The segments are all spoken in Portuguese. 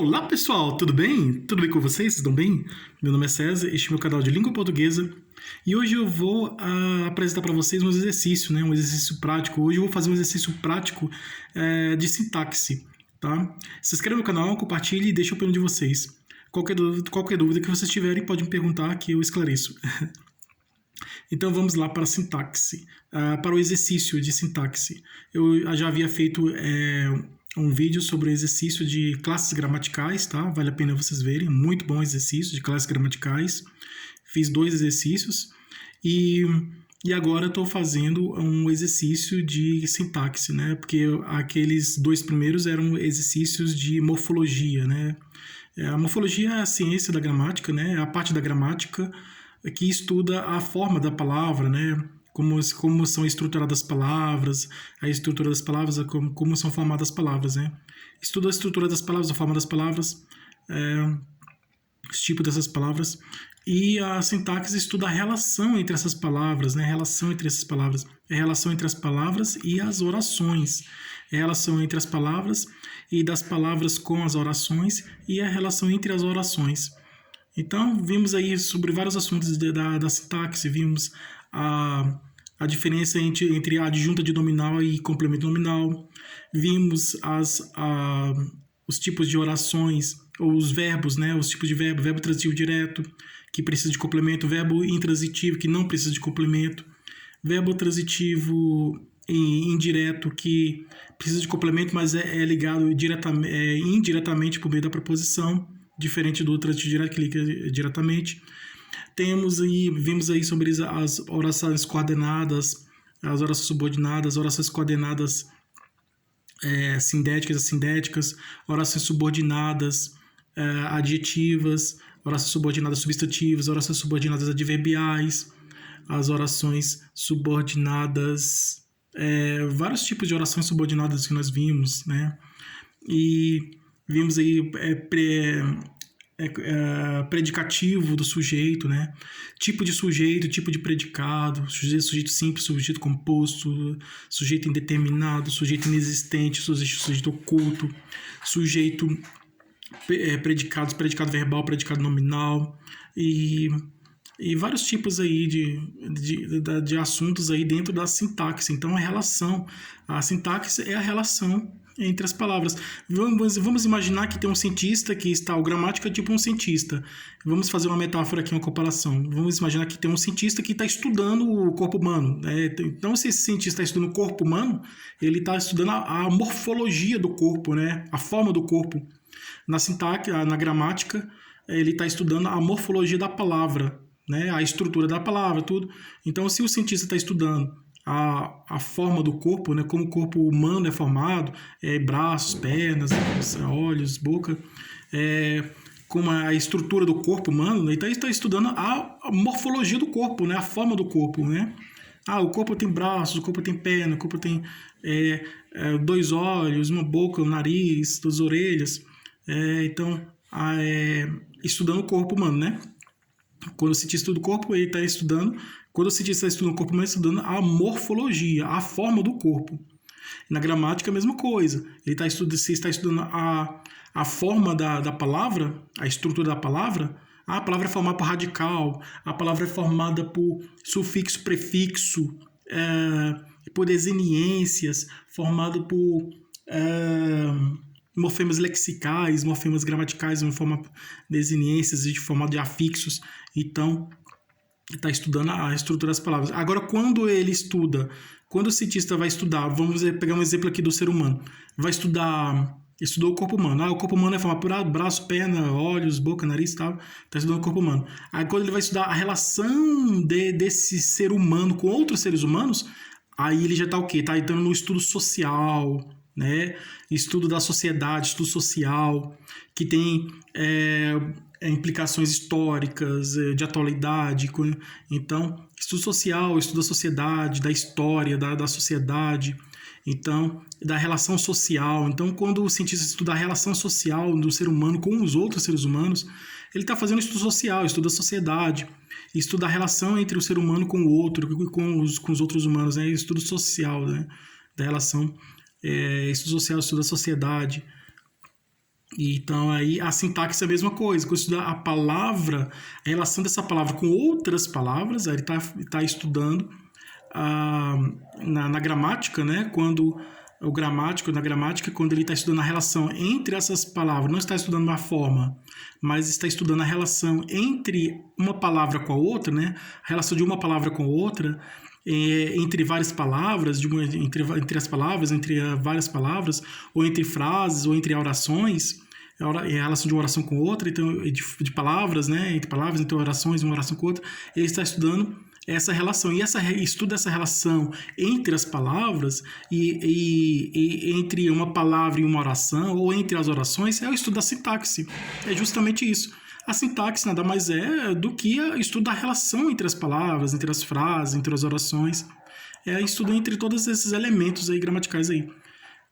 Olá pessoal, tudo bem? Tudo bem com vocês? Vocês estão bem? Meu nome é César, este é meu canal de língua portuguesa e hoje eu vou apresentar para vocês um exercício, né? Um exercício prático. Hoje eu vou fazer um exercício prático de sintaxe, tá? Se inscreva no canal, compartilhe e deixe a opinião de vocês. Qualquer dúvida que vocês tiverem, pode me perguntar que eu esclareço. Então vamos lá para a sintaxe, para o exercício de sintaxe. Eu já havia feito um vídeo sobre o exercício de classes gramaticais, tá? Vale a pena vocês verem, muito bom exercício de classes gramaticais. Fiz 2 exercícios e agora estou fazendo um exercício de sintaxe, né? Porque aqueles 2 primeiros eram exercícios de morfologia, né? A morfologia é a ciência da gramática, né? É a parte da gramática que estuda a forma da palavra, né? Como são estruturadas as palavras, a estrutura das palavras, como são formadas as palavras, né? Estuda a estrutura das palavras, a forma das palavras, os tipos dessas palavras. E a sintaxe estuda a relação entre essas palavras, né? A relação entre essas palavras. É a relação entre as palavras e as orações. É a relação entre as palavras e das palavras com as orações e a relação entre as orações. Então, vimos aí sobre vários assuntos da sintaxe, vimos a diferença entre a adjunta de nominal e complemento nominal, vimos os tipos de orações, ou os verbos, né, os tipos de verbo transitivo direto, que precisa de complemento, verbo intransitivo, que não precisa de complemento, verbo transitivo indireto, que precisa de complemento, mas é ligado indiretamente por meio da preposição, diferente do transitivo direto que liga diretamente. Vimos aí sobre as orações coordenadas, as orações subordinadas, orações coordenadas sindéticas, assindéticas, orações subordinadas adjetivas, orações subordinadas substantivas, orações subordinadas adverbiais, as orações subordinadas, vários tipos de orações subordinadas que nós vimos, né? E vimos aí predicativo do sujeito, né? Tipo de sujeito, tipo de predicado, sujeito simples, sujeito composto, sujeito indeterminado, sujeito inexistente, sujeito oculto, sujeito predicado verbal, predicado nominal e vários tipos aí de assuntos aí dentro da sintaxe. Então a sintaxe é a relação entre as palavras. Vamos imaginar que tem um cientista o gramático é tipo um cientista. Vamos fazer uma metáfora aqui, uma comparação. Vamos imaginar que tem um cientista que está estudando o corpo humano. Então, se esse cientista está estudando o corpo humano, ele está estudando a morfologia do corpo, né? A forma do corpo. Na sintaxe, na gramática, ele está estudando a morfologia da palavra, né? A estrutura da palavra, tudo. Então, se o cientista está estudando a forma do corpo, né, como o corpo humano é formado, braços, pernas, olhos, boca, como a estrutura do corpo humano, né, então ele está estudando a morfologia do corpo, né, a forma do corpo, né? O corpo tem braços, o corpo tem perna, o corpo tem 2 olhos, uma boca, um nariz, 2 orelhas, então estudando o corpo humano, né? Quando o cientista estuda o corpo, ele está estudando. Quando o cientista está estudando o corpo humano, ele está estudando a morfologia, a forma do corpo. Na gramática, a mesma coisa. Você está estudando a forma da palavra, a estrutura da palavra. A palavra é formada por radical, a palavra é formada por sufixo, prefixo, por deseniências, formada por morfemas lexicais, morfemas gramaticais, deseniências de formato de afixos. Então, está estudando a estrutura das palavras. Agora, quando o cientista vai estudar, vamos pegar um exemplo aqui do ser humano, estudou o corpo humano. O corpo humano é formado por braço, perna, olhos, boca, nariz e tal. Está estudando o corpo humano. Aí, quando ele vai estudar a relação desse ser humano com outros seres humanos, aí ele já está o quê? Está entrando no estudo social, né? Estudo da sociedade, estudo social, que tem implicações históricas, de atualidade. Então, estudo social, estudo da sociedade, da história, da sociedade, então, da relação social. Então, quando o cientista estuda a relação social do ser humano com os outros seres humanos, ele está fazendo estudo social, estudo da sociedade, estuda a relação entre o ser humano com o outro, com os outros humanos, né? Estudo social, né? Da relação, estudo social, estudo da sociedade. Então, aí a sintaxe é a mesma coisa. Quando estudar a palavra, a relação dessa palavra com outras palavras, aí ele tá estudando na gramática, né? Quando o gramático, na gramática, quando ele está estudando a relação entre essas palavras, não está estudando uma forma, mas está estudando a relação entre uma palavra com a outra, né? A relação de uma palavra com a outra, entre várias palavras, entre as palavras, entre várias palavras, ou entre frases, ou entre orações, a relação de uma oração com outra, então, de palavras, né? Entre palavras, entre orações, uma oração com outra, ele está estudando essa relação. E estuda essa relação entre as palavras e entre uma palavra e uma oração, ou entre as orações, é o estudo da sintaxe. É justamente isso. A sintaxe nada mais é do que o estudo da relação entre as palavras, entre as frases, entre as orações. É o estudo entre todos esses elementos aí gramaticais aí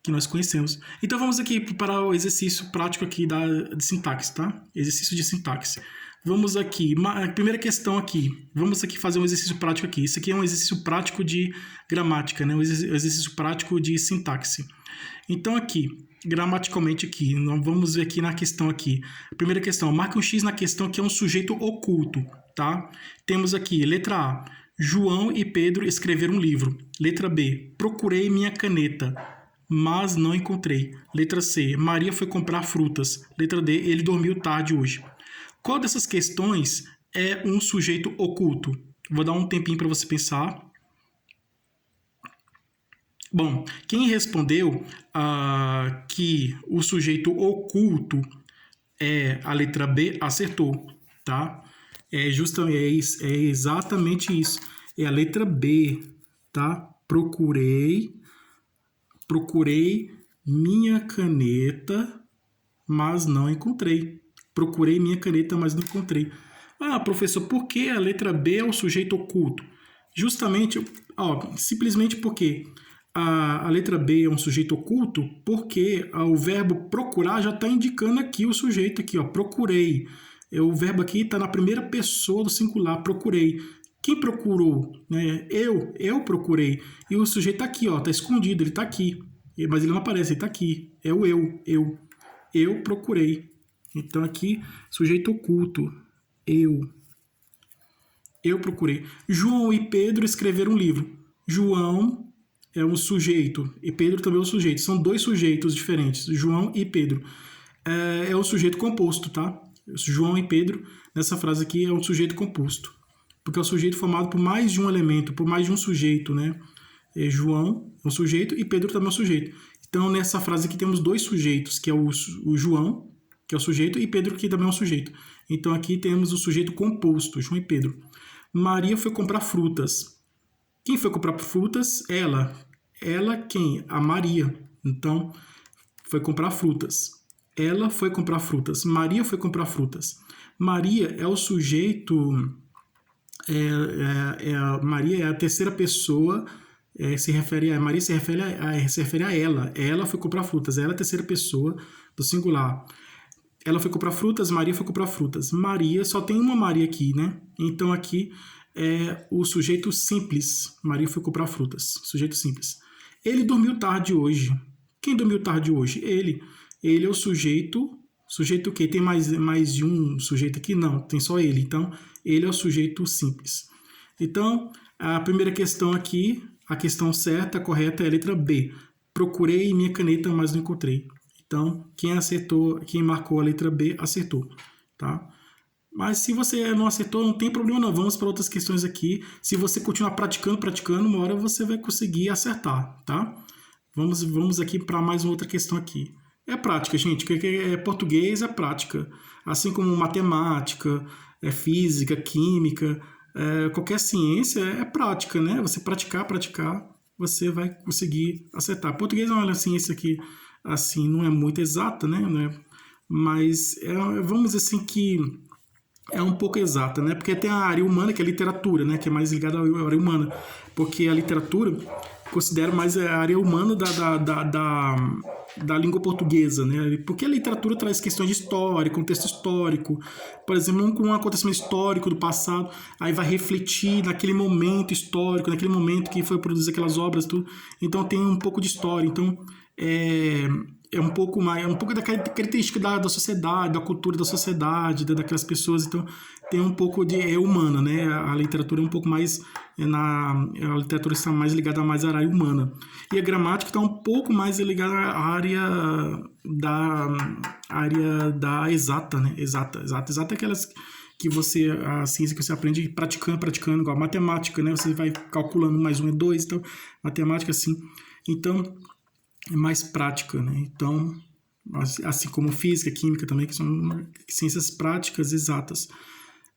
que nós conhecemos. Então vamos aqui para o exercício prático aqui de sintaxe, tá? Exercício de sintaxe. Vamos aqui, primeira questão aqui, vamos aqui fazer um exercício prático aqui. Isso aqui é um exercício prático de gramática, né? Um exercício prático de sintaxe. Então aqui, gramaticalmente aqui, vamos ver aqui na questão aqui. Primeira questão, marque um X na questão que é um sujeito oculto, tá? Temos aqui, letra A, João e Pedro escreveram um livro. Letra B, procurei minha caneta, mas não encontrei. Letra C, Maria foi comprar frutas. Letra D, ele dormiu tarde hoje. Qual dessas questões é um sujeito oculto? Vou dar um tempinho para você pensar. Bom, quem respondeu que o sujeito oculto é a letra B, acertou, tá? É exatamente isso. É a letra B, tá? Procurei minha caneta, mas não encontrei. Procurei minha caneta, mas não encontrei. Ah, professor, por que a letra B é o sujeito oculto? Justamente, simplesmente porque a letra B é um sujeito oculto, porque o verbo procurar já está indicando aqui o sujeito aqui, procurei. O verbo aqui está na primeira pessoa do singular, procurei. Quem procurou? Né? Eu procurei. E o sujeito está aqui, está escondido, ele está aqui. Mas ele não aparece, ele está aqui. É o eu. Eu procurei. Então aqui, sujeito oculto, eu procurei. João e Pedro escreveram um livro. João é um sujeito e Pedro também é um sujeito. São dois sujeitos diferentes, João e Pedro. É um sujeito composto, tá? João e Pedro, nessa frase aqui, é um sujeito composto. Porque é um sujeito formado por mais de um elemento, por mais de um sujeito, né? João é um sujeito e Pedro também é um sujeito. Então, nessa frase aqui temos dois sujeitos, que é o João, que é o sujeito, e Pedro, que também é um sujeito. Então, aqui temos o sujeito composto, João e Pedro. Maria foi comprar frutas. Quem foi comprar frutas? Ela. Ela quem? A Maria. Então, foi comprar frutas. Ela foi comprar frutas. Maria foi comprar frutas. Maria é o sujeito... Maria é a terceira pessoa... Maria se refere a ela. Ela foi comprar frutas. Ela é a terceira pessoa do singular. Ela foi comprar frutas, Maria foi comprar frutas. Maria, só tem uma Maria aqui, né? Então aqui é o sujeito simples. Maria foi comprar frutas. Sujeito simples. Ele dormiu tarde hoje. Quem dormiu tarde hoje? Ele. Ele é o sujeito. Sujeito o quê? Tem mais de um sujeito aqui? Não, tem só ele. Então, ele é o sujeito simples. Então, a primeira questão aqui, a questão certa, correta, é a letra B. Procurei minha caneta, mas não encontrei. Então, quem marcou a letra B, acertou, tá? Mas se você não acertou, não tem problema não. Vamos para outras questões aqui. Se você continuar praticando, uma hora você vai conseguir acertar, tá? Vamos aqui para mais uma outra questão aqui. É prática, gente. Português é prática. Assim como matemática, física, química, qualquer ciência é prática, né? Você praticar, você vai conseguir acertar. Português é uma ciência que assim, não é muito exata, né? Mas vamos dizer assim que é um pouco exata, né? Porque tem a área humana, que é a literatura, né? Que é mais ligada à área humana. Porque a literatura considera mais a área humana da língua portuguesa, né? Porque a literatura traz questões de história, contexto histórico. Por exemplo, um acontecimento histórico do passado, aí vai refletir naquele momento histórico, naquele momento que foi produzir aquelas obras, tudo. Então tem um pouco de história. Então, é um pouco mais, é um pouco da característica da sociedade, da cultura da sociedade, daquelas pessoas. Então tem um pouco de humana, né? A literatura é um pouco mais a literatura está mais ligada mais à área humana, e a gramática está um pouco mais ligada à área da exata, né? Exata é aquelas que a ciência que você aprende praticando, igual a matemática, né? Você vai calculando 1 mais 1 é 2, então matemática assim. Então é mais prática, né? Então, assim como física, química também, que são ciências práticas exatas.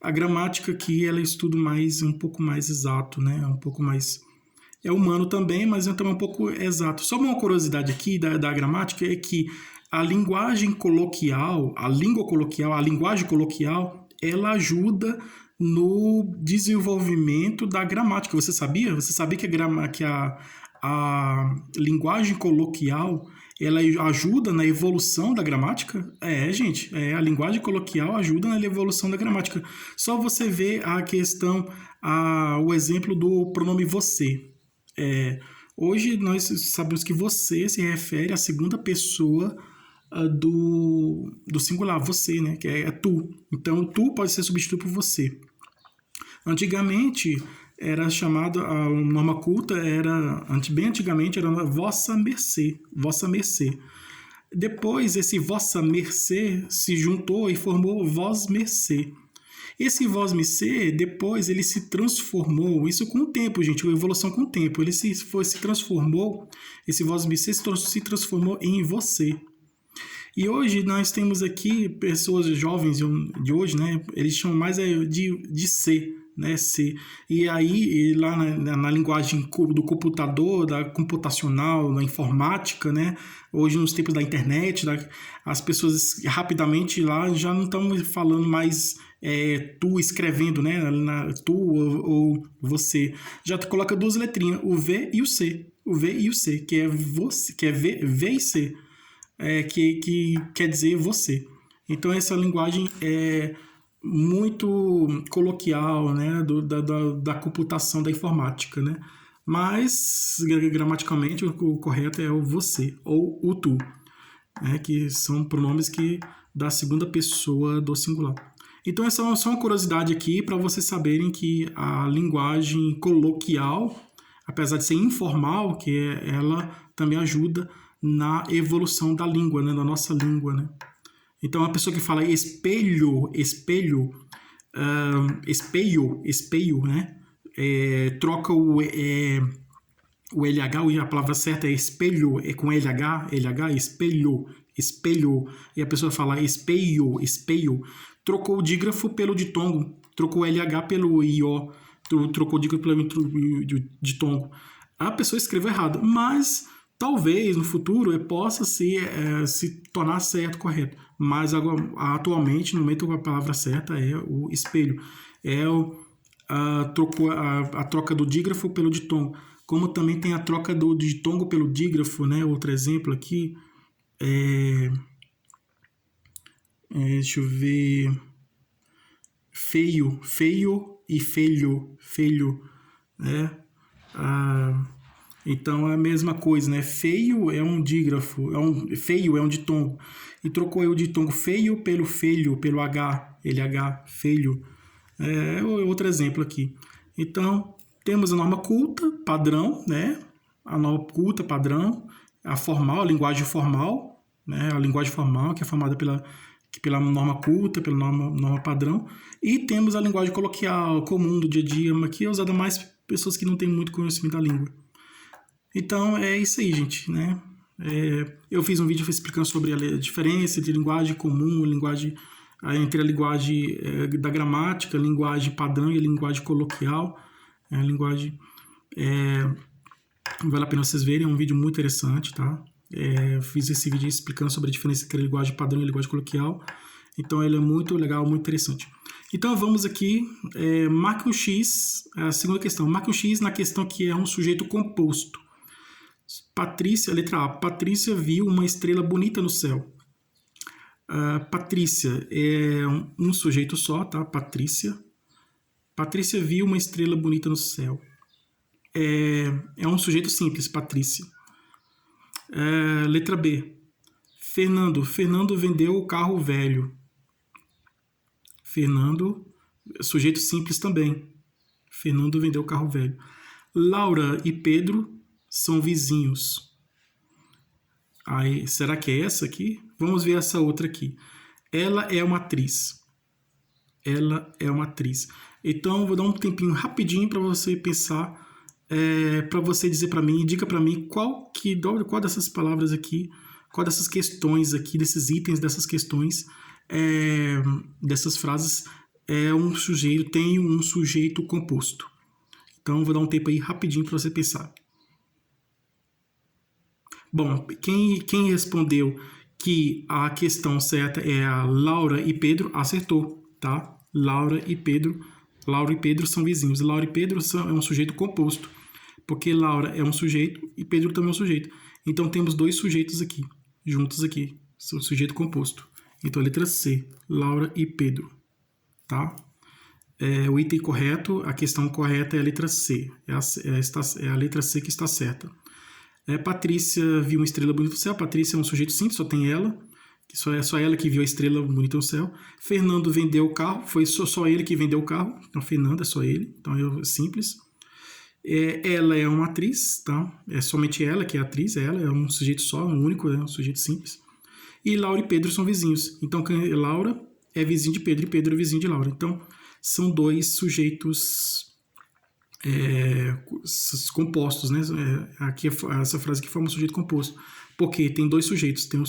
A gramática aqui, ela estuda um pouco mais exato, né? Um pouco mais... É humano também, mas também um pouco exato. Só uma curiosidade aqui da gramática é que a linguagem coloquial, a linguagem coloquial, ela ajuda no desenvolvimento da gramática. Você sabia? Você sabia que a linguagem coloquial, ela ajuda na evolução da gramática? Gente, a linguagem coloquial ajuda na evolução da gramática. Só você ver a questão, o exemplo do pronome você. Hoje nós sabemos que você se refere à segunda pessoa do singular, você, né? Que é tu. Então, tu pode ser substituído por você. Antigamente era chamado, a norma culta bem antigamente era vossa mercê. Depois esse vossa mercê se juntou e formou vós mercê. Esse vós mercê, depois ele se transformou, isso com o tempo, gente, a evolução com o tempo, ele se transformou, esse vós mercê se transformou em você. E hoje nós temos aqui pessoas jovens de hoje, né? Eles chamam mais de ser, né? Ser. E aí, lá na linguagem do computador, da computacional, da informática, né? Hoje, nos tempos da internet, as pessoas rapidamente lá já não estão falando mais tu escrevendo, né? Tu ou você. Já coloca 2 letrinhas, o V e o C. O V e o C, que é você, que é V e C. Que quer dizer você. Então essa linguagem é muito coloquial, né, da computação da informática, né? Mas gramaticalmente o correto é o você ou o tu, né, que são pronomes da segunda pessoa do singular. Então essa é só uma curiosidade aqui para vocês saberem que a linguagem coloquial, apesar de ser informal, ela também ajuda na evolução da língua, né, da nossa língua, né? Então, a pessoa que fala espelho, né? Troca o LH, a palavra certa é espelho, é com LH, espelho, e a pessoa fala espelho, trocou o dígrafo pelo ditongo, trocou o LH pelo IO, trocou o dígrafo pelo ditongo. A pessoa escreveu errado, mas talvez no futuro possa se tornar certo, correto. Mas atualmente, no momento, a palavra certa é o espelho. A troca do dígrafo pelo ditongo. Como também tem a troca do ditongo pelo dígrafo, né? Outro exemplo aqui. Deixa eu ver. Feio e feio, né? Então é a mesma coisa, né? Feio é um dígrafo, feio é um ditongo. E trocou o ditongo feio, pelo H, LH, feio. Outro exemplo aqui. Então, temos a norma culta, padrão, né? A norma culta, padrão, a formal, a linguagem formal, né? A linguagem formal, que é formada pela norma culta, pela norma padrão. E temos a linguagem coloquial, comum do dia a dia, que é usada mais por pessoas que não têm muito conhecimento da língua. Então, é isso aí, gente, né? Eu fiz um vídeo explicando sobre a diferença de linguagem comum, entre a linguagem da gramática, a linguagem padrão e a linguagem coloquial. A linguagem... vale a pena vocês verem, é um vídeo muito interessante, tá? Fiz esse vídeo explicando sobre a diferença entre a linguagem padrão e a linguagem coloquial. Então, ele é muito legal, muito interessante. Então, vamos aqui, marque um X, a segunda questão. Marque um X na questão que é um sujeito composto. Patrícia, letra A. Patrícia viu uma estrela bonita no céu. Patrícia é um sujeito só, tá? Patrícia. Patrícia viu uma estrela bonita no céu. É um sujeito simples, Patrícia. Letra B. Fernando. Fernando vendeu o carro velho. Fernando, sujeito simples também. Fernando vendeu o carro velho. Laura e Pedro são vizinhos. Aí, será que é essa aqui? Vamos ver essa outra aqui. Ela é uma atriz. Ela é uma atriz. Então, vou dar um tempinho rapidinho para você pensar, para você dizer para mim, diga para mim qual dessas palavras aqui, qual dessas questões aqui, desses itens, dessas questões, dessas frases, tem um sujeito composto. Então, vou dar um tempo aí rapidinho para você pensar. Bom, quem respondeu que a questão certa é a Laura e Pedro, acertou, tá? Laura e Pedro são vizinhos. Laura e Pedro é um sujeito composto, porque Laura é um sujeito e Pedro também é um sujeito. Então, temos dois sujeitos aqui, juntos aqui, sujeito composto. Então, a letra C, Laura e Pedro, tá? O item correto, a questão correta é a letra C. É a letra C que está certa. Patrícia viu uma estrela bonita no céu. Patrícia é um sujeito simples, só tem ela. Só ela que viu a estrela bonita no céu. Fernando vendeu o carro. Foi só ele que vendeu o carro. Então, Fernando é só ele. Então, é simples. Ela é uma atriz, tá? É somente ela que é atriz. Ela é um sujeito só, um único, é um sujeito simples. E Laura e Pedro são vizinhos. Então, Laura é vizinho de Pedro e Pedro é vizinho de Laura. Então, são dois sujeitos compostos, né? Aqui essa frase aqui forma um sujeito composto, porque tem dois sujeitos, tem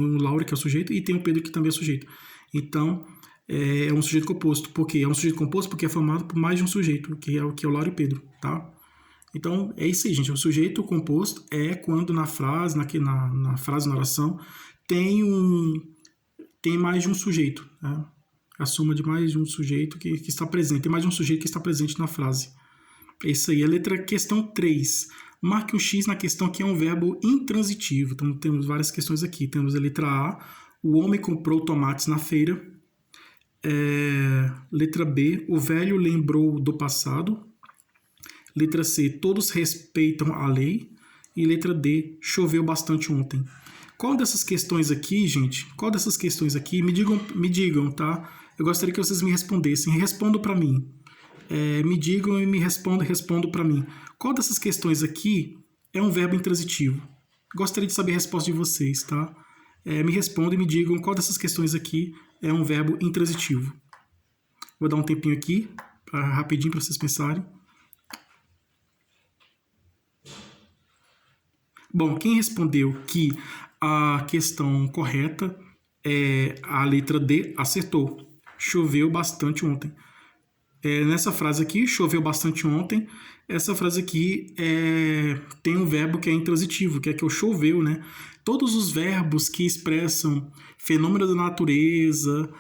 o Laura que é o sujeito e tem o Pedro que também é o sujeito. Então é um sujeito composto, porque é um sujeito composto porque é formado por mais de um sujeito, que é o Laura e Pedro, tá? Então é isso aí, gente. O sujeito composto é quando na frase, na frase, na oração, tem mais de um sujeito, né? A soma de mais de um sujeito que está presente, tem mais de um sujeito que está presente na frase. É isso aí. Questão 3. Marque um X na questão que é um verbo intransitivo. Então, temos várias questões aqui. Temos a letra A. O homem comprou tomates na feira. Letra B. O velho lembrou do passado. Letra C. Todos respeitam a lei. E letra D. Choveu bastante ontem. Qual dessas questões aqui, gente? Qual dessas questões aqui? Me digam, tá? Eu gostaria que vocês me respondessem. Respondam para mim. Me digam e me respondam para mim. Qual dessas questões aqui é um verbo intransitivo? Gostaria de saber a resposta de vocês, tá? Me respondam e me digam qual dessas questões aqui é um verbo intransitivo. Vou dar um tempinho aqui, rapidinho para vocês pensarem. Bom, quem respondeu que a questão correta é a letra D, acertou. Choveu bastante ontem. Nessa frase aqui, choveu bastante ontem, essa frase aqui tem um verbo que é intransitivo, que é o choveu, né? Todos os verbos que expressam fenômenos da natureza,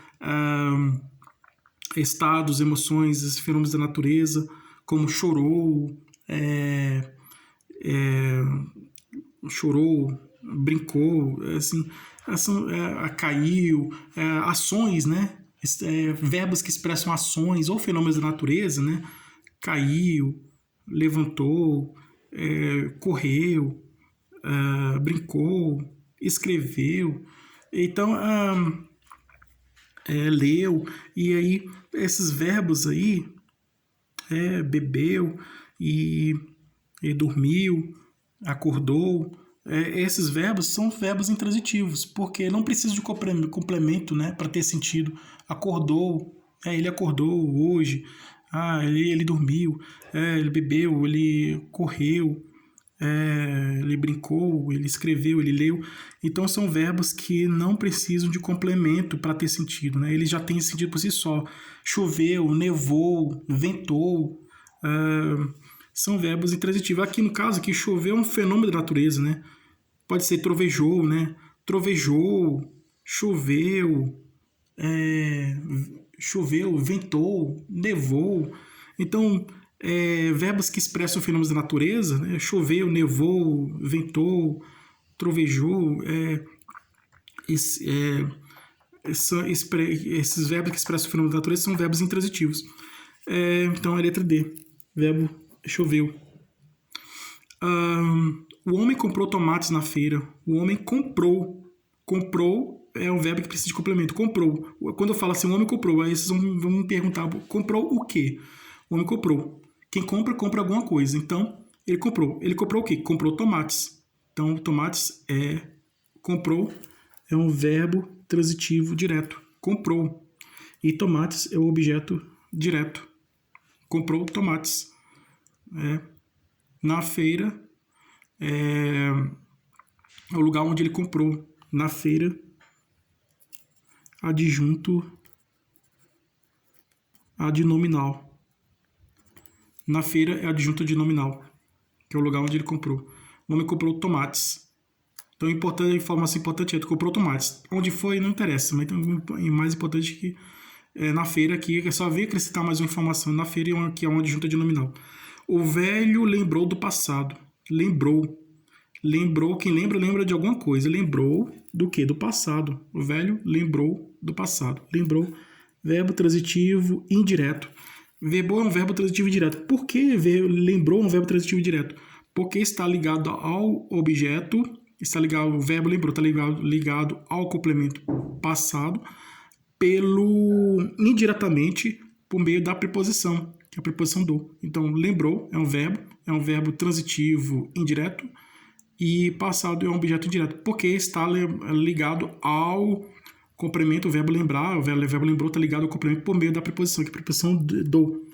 estados, emoções, fenômenos da natureza, como chorou, brincou, assim, caiu, ações, né? Verbos que expressam ações ou fenômenos da natureza, né? Caiu, levantou, correu, brincou, escreveu. Então, leu. E aí, esses verbos aí, bebeu e dormiu, acordou. Esses verbos são verbos intransitivos, porque não precisa de complemento, né, para ter sentido. Acordou, ele acordou hoje, ele dormiu, ele bebeu, ele correu, ele brincou, ele escreveu, ele leu. Então são verbos que não precisam de complemento para ter sentido, né? Eles já têm sentido por si só. Choveu, nevou, ventou, são verbos intransitivos. Aqui no caso, aqui, choveu é um fenômeno da natureza, né? Pode ser trovejou, né? Trovejou, choveu, ventou, nevou. Então, verbos que expressam fenômenos da natureza, né? Choveu, nevou, ventou, trovejou. Esses verbos que expressam fenômenos da natureza são verbos intransitivos. Então, a letra D, verbo choveu. O homem comprou tomates na feira. O homem comprou. Comprou é um verbo que precisa de complemento. Comprou. Quando eu falo assim, o homem comprou, aí vocês vão me perguntar, comprou o quê? O homem comprou. Quem compra, compra alguma coisa. Então, ele comprou. Ele comprou o quê? Comprou tomates. Então, tomates comprou é um verbo transitivo direto. Comprou. E tomates é o objeto direto. Comprou tomates. Na feira é o lugar onde ele comprou. Na feira, adjunto adnominal. Na feira é adjunto adnominal, que é o lugar onde ele comprou. O homem comprou tomates. Então, a informação importante é que comprou tomates. Onde foi, não interessa, mas é mais importante que na feira aqui, é só ver acrescentar mais uma informação. Na feira, que é uma adjunta adnominal. O velho lembrou do passado. Lembrou. Lembrou, quem lembra de alguma coisa. Lembrou do quê? Do passado. O velho lembrou do passado. Lembrou, verbo transitivo indireto. Lembrou é um verbo transitivo indireto. Por que lembrou é um verbo transitivo indireto? Porque está ligado ao objeto, o verbo lembrou está ligado ao complemento passado, indiretamente por meio da preposição, que é a preposição do. Então, lembrou é um verbo transitivo indireto, e passado é um objeto indireto, porque está ligado ao complemento, o verbo lembrar, o verbo lembrou está ligado ao complemento por meio da preposição, que é a preposição do.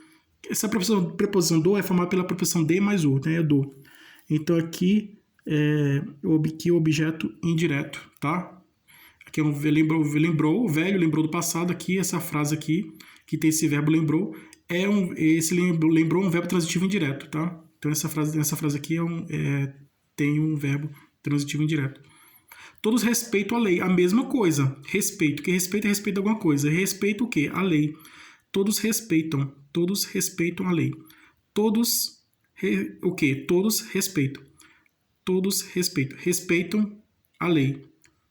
Essa preposição do é formada pela preposição de mais o, né? É do. Então aqui é o objeto indireto, tá? Aqui é lembrou, o velho lembrou do passado, aqui essa frase aqui, que tem esse verbo lembrou, lembrou um verbo transitivo indireto, tá? Então essa frase aqui tem um verbo transitivo indireto. Todos respeitam a lei. A mesma coisa. Respeito. Quem respeita, respeita alguma coisa. Respeita o quê? A lei. Todos respeitam. Todos respeitam a lei. Todos... o quê? Todos respeitam. Todos respeitam. Respeitam a lei.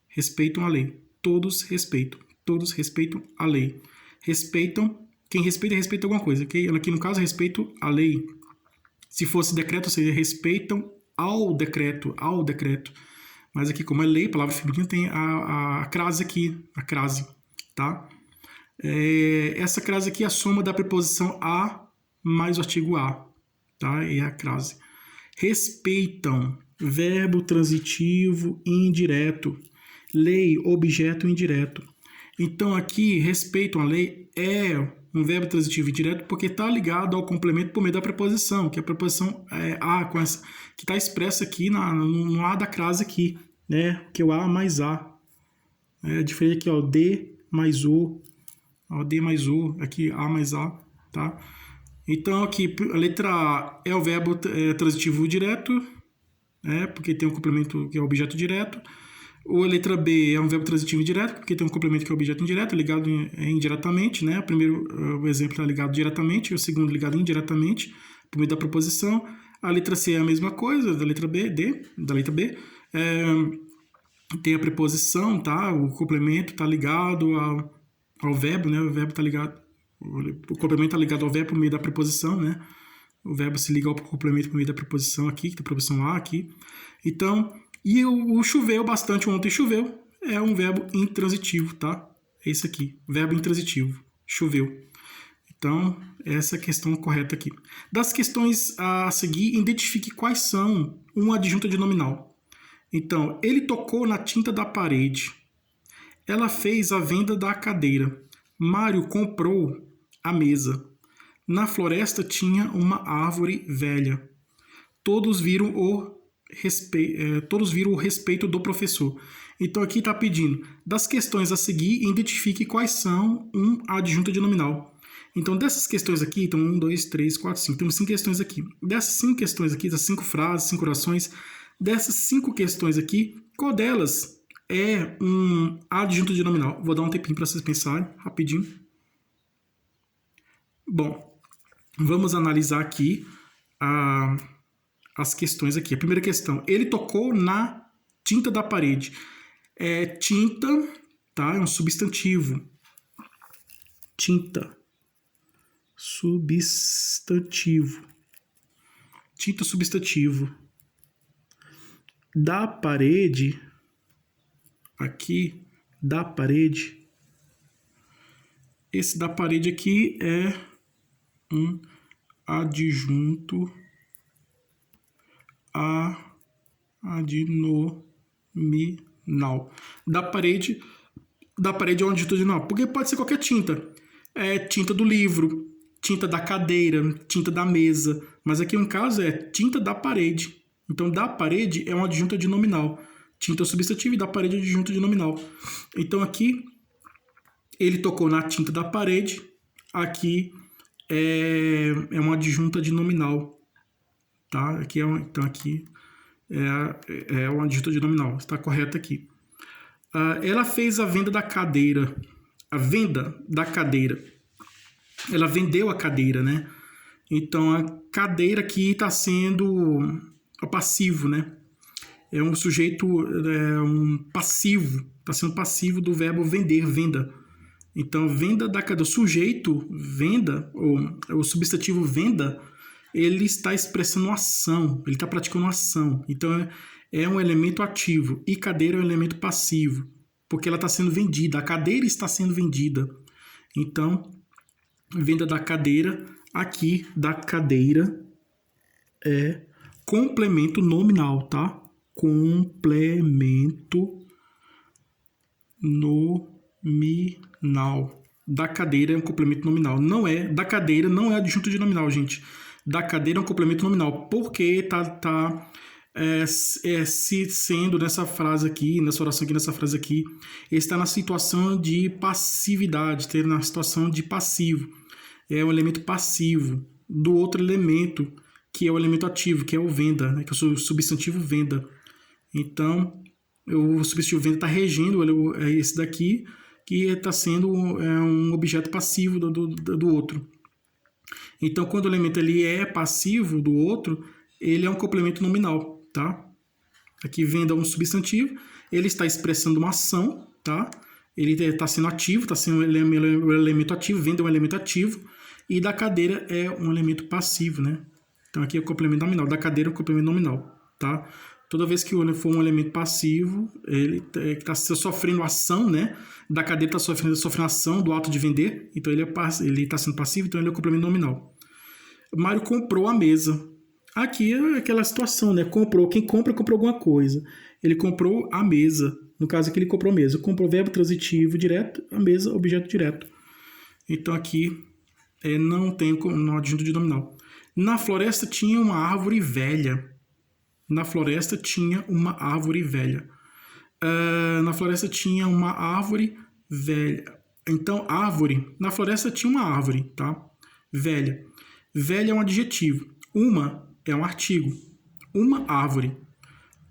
Respeitam a lei. Todos respeitam. Todos respeitam a lei. Respeitam... Quem respeita, respeita alguma coisa. Okay? Aqui, no caso, respeito a lei. Se fosse decreto, seria respeitam ao decreto. Ao decreto. Mas aqui, como é lei, palavra feminina, tem a crase aqui, a crase, tá? Essa crase aqui é a soma da preposição a mais o artigo a, tá? É a crase. Respeitam, verbo transitivo indireto. Lei, objeto indireto. Então, aqui, respeitam a lei é um verbo transitivo indireto porque está ligado ao complemento por meio da preposição, que é a preposição a, que está expressa aqui no a da crase aqui, né? Que é o a mais a. É diferente aqui, ó, d mais o, ó, d mais o, aqui a mais a, tá? Então, aqui, a letra A é o verbo transitivo direto, porque tem um complemento que é o objeto direto. A letra B é um verbo transitivo indireto, porque tem um complemento que é o objeto indireto, ligado indiretamente, né? O primeiro exemplo está ligado diretamente, o segundo ligado indiretamente, por meio da preposição. A letra C é a mesma coisa, da letra B, da letra B. Tem a preposição, tá? O complemento está ligado ao verbo, né? O verbo está ligado... O complemento está ligado ao verbo por meio da preposição, né? O verbo se liga ao complemento por meio da preposição aqui, que tem a preposição a aqui. Então... E o choveu bastante ontem, choveu, é um verbo intransitivo, tá? É isso aqui, verbo intransitivo, choveu. Então, essa é a questão correta aqui. Das questões a seguir, identifique quais são uma adjunta de nominal. Então, ele tocou na tinta da parede. Ela fez a venda da cadeira. Mário comprou a mesa. Na floresta tinha uma árvore velha. Todos viram o respeito do professor. Então aqui está pedindo, das questões a seguir, identifique quais são a adjunta de nominal. Então dessas questões aqui, então 1, 2, 3, 4, 5, temos 5 questões aqui. Dessas 5 questões aqui, das 5 frases, 5 orações, dessas 5 questões aqui, qual delas é um adjunto de nominal? Vou dar um tempinho para vocês pensarem, rapidinho. Bom, vamos analisar aqui as questões aqui. A primeira questão, ele tocou na tinta da parede. Tinta, tá? É um substantivo. Tinta. Substantivo. Tinta, substantivo. da parede, aqui, da parede, esse da parede aqui é um adjunto adnominal. Da parede é um adjunto adnominal, porque pode ser qualquer tinta. Tinta do livro, tinta da cadeira, tinta da mesa, mas aqui no caso é tinta da parede. Então, da parede é um adjunto adnominal. Tinta substantivo e da parede é adjunto adnominal. Então, aqui ele tocou na tinta da parede, aqui é uma adjunta adnominal, tá? Então, aqui é um adjunto adnominal, está correto aqui. Ela fez a venda da cadeira. A venda da cadeira. Ela vendeu a cadeira, né? Então, a cadeira aqui está sendo passivo, né? É um sujeito, um passivo. Está sendo passivo do verbo vender, venda. Então, venda da cadeira. O sujeito, venda, ou o substantivo venda, ele está expressando ação. Ele está praticando ação. Então, é um elemento ativo. E cadeira é um elemento passivo. Porque ela está sendo vendida. A cadeira está sendo vendida. Então, venda da cadeira. Aqui, da cadeira é complemento nominal, tá? Complemento nominal. Da cadeira é um complemento nominal. Da cadeira não é adjunto de nominal, gente. Da cadeira é um complemento nominal. Porque sendo nessa frase aqui, nessa oração aqui, nessa frase aqui, ele está na situação de passividade, está na situação de passivo. É um elemento passivo do outro elemento, que é o elemento ativo, que é o venda, né? Que é o substantivo venda. Então, o substantivo venda está regendo esse daqui, que está sendo um objeto passivo do outro. Então, quando o elemento ele é passivo do outro, ele é um complemento nominal, tá? Aqui, venda é um substantivo, ele está expressando uma ação, tá? Ele está sendo ativo, está sendo um elemento ativo, venda é um elemento ativo, e da cadeira é um elemento passivo, né? Então, aqui é o complemento nominal. Da cadeira é o complemento nominal, tá? Toda vez que for um elemento passivo, ele está sofrendo ação, né? Da cadeira está sofrendo ação do ato de vender, então ele está sendo passivo, então ele é o complemento nominal. Mário comprou a mesa. Aqui é aquela situação, né? Quem compra alguma coisa. Ele comprou a mesa. No caso aqui, ele comprou a mesa. Comprou verbo transitivo direto, a mesa, objeto direto. Então, aqui não tem no adjunto de nominal. Na floresta tinha uma árvore velha. Na floresta tinha uma árvore velha. Na floresta tinha uma árvore velha. Então, árvore. Na floresta tinha uma árvore, tá? Velha. Velha é um adjetivo. Uma é um artigo. Uma árvore.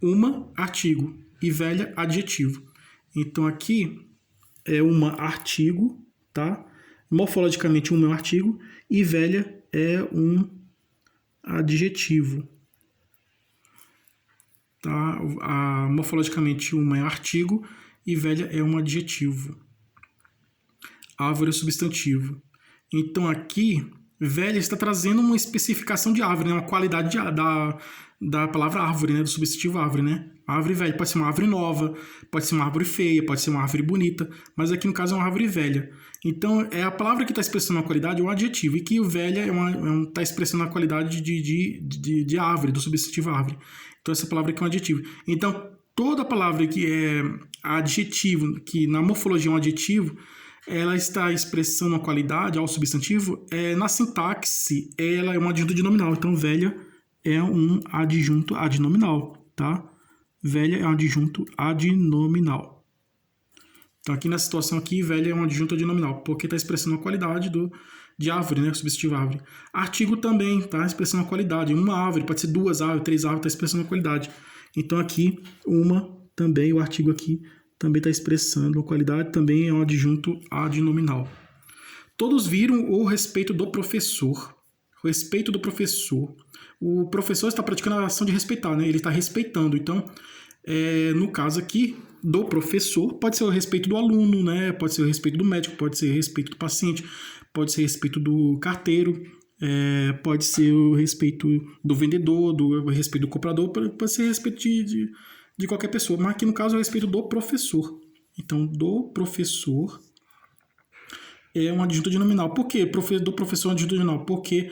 Uma, artigo. E velha, adjetivo. Então, aqui é uma artigo, tá? Morfologicamente, uma é um artigo. E velha é um adjetivo. Tá? Morfologicamente, uma é artigo e velha é um adjetivo. Árvore é substantivo. Então, aqui, velha está trazendo uma especificação de árvore, né? Uma qualidade da palavra árvore, né? Do substantivo árvore, né? Árvore velha pode ser uma árvore nova, pode ser uma árvore feia, pode ser uma árvore bonita, mas aqui no caso é uma árvore velha. Então, a palavra que está expressando a qualidade é um adjetivo, e que o velha está expressando a qualidade de árvore, do substantivo árvore. Então, essa palavra aqui é um adjetivo. Então, toda palavra que é adjetivo, que na morfologia é um adjetivo, ela está expressando a qualidade ao substantivo, na sintaxe, ela é um adjunto adnominal. Então, velha é um adjunto adnominal, tá? Velha é um adjunto adnominal. Então, aqui na situação aqui, velha é um adjunto adnominal, porque está expressando a qualidade de árvore, né? O substantivo árvore. Artigo também está expressando a qualidade. Uma árvore, pode ser 2 árvores, 3 árvores, está expressando a qualidade. Então, aqui, uma também, o artigo aqui, também está expressando a qualidade, também é um adjunto adnominal. Todos viram o respeito do professor. O respeito do professor. O professor está praticando a ação de respeitar, né? Ele está respeitando. Então, no caso aqui, do professor, pode ser o respeito do aluno, né? Pode ser o respeito do médico, pode ser o respeito do paciente, pode ser o respeito do carteiro. pode ser o respeito do vendedor, do respeito do comprador, pode ser respeito de qualquer pessoa. Mas aqui no caso é o respeito do professor. Então, do professor é um adjunto de nominal. Por quê? Do professor é um adjunto de nominal? Porque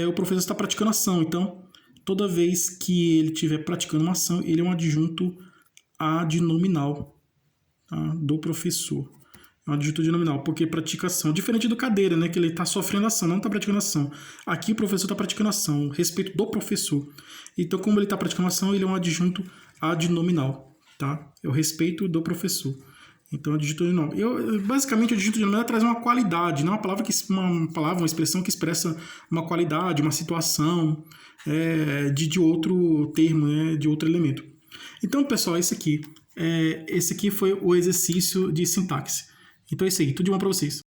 o professor está praticando ação. Então, toda vez que ele estiver praticando uma ação, ele é um adjunto adnominal, tá? Do professor. É um adjunto adnominal, porque pratica ação. Diferente do cadeira, né? Que ele está sofrendo ação, não está praticando ação. Aqui o professor está praticando ação, respeito do professor. Então, como ele está praticando ação, ele é um adjunto adnominal, tá? É o respeito do professor. Então, adjunto adnominal. Basicamente, o adjunto adnominal traz uma qualidade, não uma expressão que expressa uma qualidade, uma situação de outro termo, né? De outro elemento. Então, pessoal, esse aqui foi o exercício de sintaxe. Então é isso aí, tudo de bom para vocês.